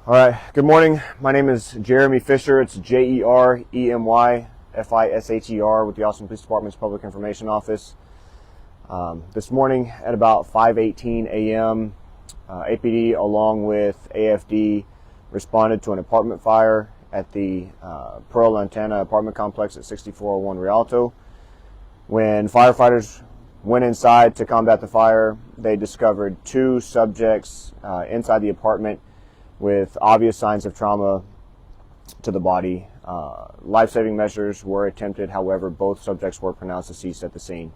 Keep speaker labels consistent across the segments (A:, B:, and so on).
A: All right, good morning. My name is Jeremy Fisher. It's Jeremy Fisher with the Austin Police Department's Public Information Office. This morning at about 5:18 a.m., APD along with AFD responded to an apartment fire at the Pearl Lantana apartment complex at 6401 Rialto. When firefighters went inside to combat the fire, they discovered two subjects inside the apartment with obvious signs of trauma to the body. Life-saving measures were attempted, however, both subjects were pronounced deceased at the scene.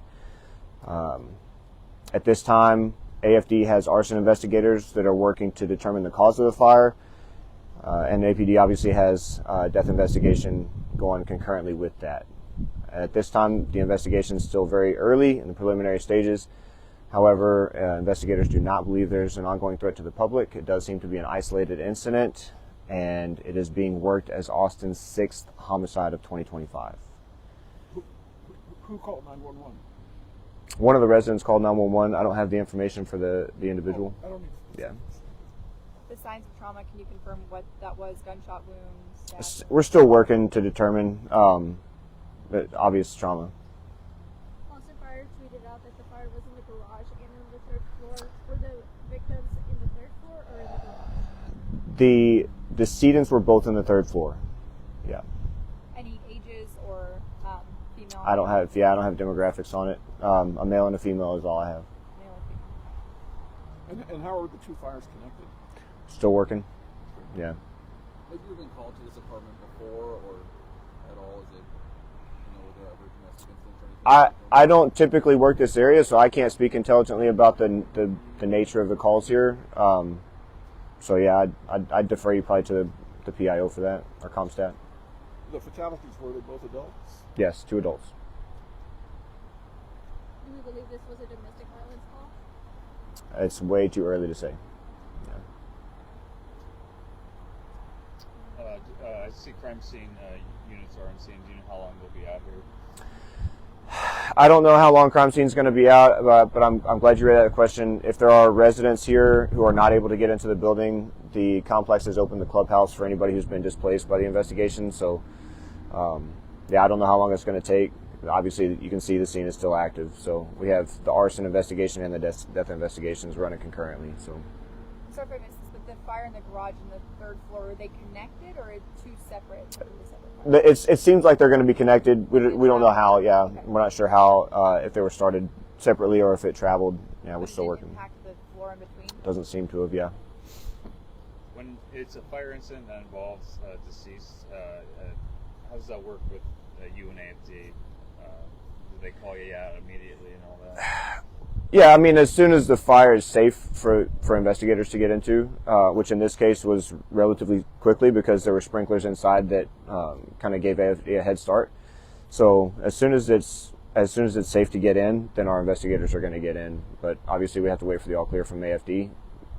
A: At this time, AFD has arson investigators that are working to determine the cause of the fire, and APD obviously has a death investigation going concurrently with that. At this time, the investigation is still very early in the preliminary stages. However, investigators do not believe there's an ongoing threat to the public. It does seem to be an isolated incident, and it is being worked as Austin's 6th homicide of 2025.
B: Who called 911?
A: One of the residents called 911. I don't have the information for the individual.
B: I don't need.
A: Yeah.
C: The signs of trauma, can you confirm what that was? Gunshot wounds?
A: We're still working to determine obvious trauma.
D: Austin Fire tweeted out that the fire was in the garage and on the third floor. Were the victims in the third floor or in the garage?
A: The decedents were both in the third floor. Yeah.
C: Any ages or female?
A: I don't have demographics on it. A male and a female is all I have.
C: Male or female.
B: And how are the two fires connected?
A: Still working. Yeah.
E: Have you been called to this apartment before or at all? Is it, were there other domestic incidents or anything?
A: I don't typically work this area, so I can't speak intelligently about the nature of the calls here. So yeah, I'd defer you probably to the PIO for that, or CompStat.
B: The fatalities, were they both adults?
A: Yes, 2 adults.
D: Do we believe this was a domestic violence call?
A: It's way too early to say.
F: I see crime scene units are on scene. Do you know how long they'll be out here?
A: I don't know how long crime scene is going to be out, but I'm glad you raised that question. If there are residents here who are not able to get into the building, the complex has opened the clubhouse for anybody who's been displaced by the investigation. So, yeah, I don't know how long it's going to take. Obviously, you can see the scene is still active. So we have the arson investigation and the death investigations running concurrently. So.
C: Sorry if I missed this, but the fire in the garage and the third floor, are they connected or two separate?
A: It seems like they're going to be connected. We don't know how. Yeah, okay. We're not sure how, if they were started separately or if it traveled. Yeah, we're still working.
C: Impact the floor in between?
A: Doesn't seem to have. Yeah.
F: When it's a fire incident that involves deceased, how does that work with you and AFD? Do they call you out immediately and all that?
A: Yeah, I mean, as soon as the fire is safe for investigators to get into, which in this case was relatively quickly because there were sprinklers inside that kind of gave AFD a head start. So as soon as it's safe to get in, then our investigators are going to get in. But obviously, we have to wait for the all clear from AFD.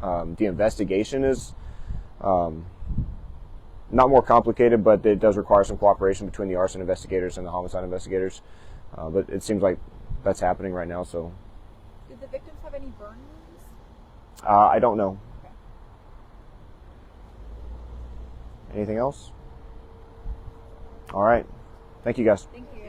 A: The investigation is not more complicated, but it does require some cooperation between the arson investigators and the homicide investigators. But it seems like that's happening right now. So.
C: Did the victims have any burn wounds?
A: I don't know.
C: Okay.
A: Anything else? All right. Thank you, guys.
C: Thank you.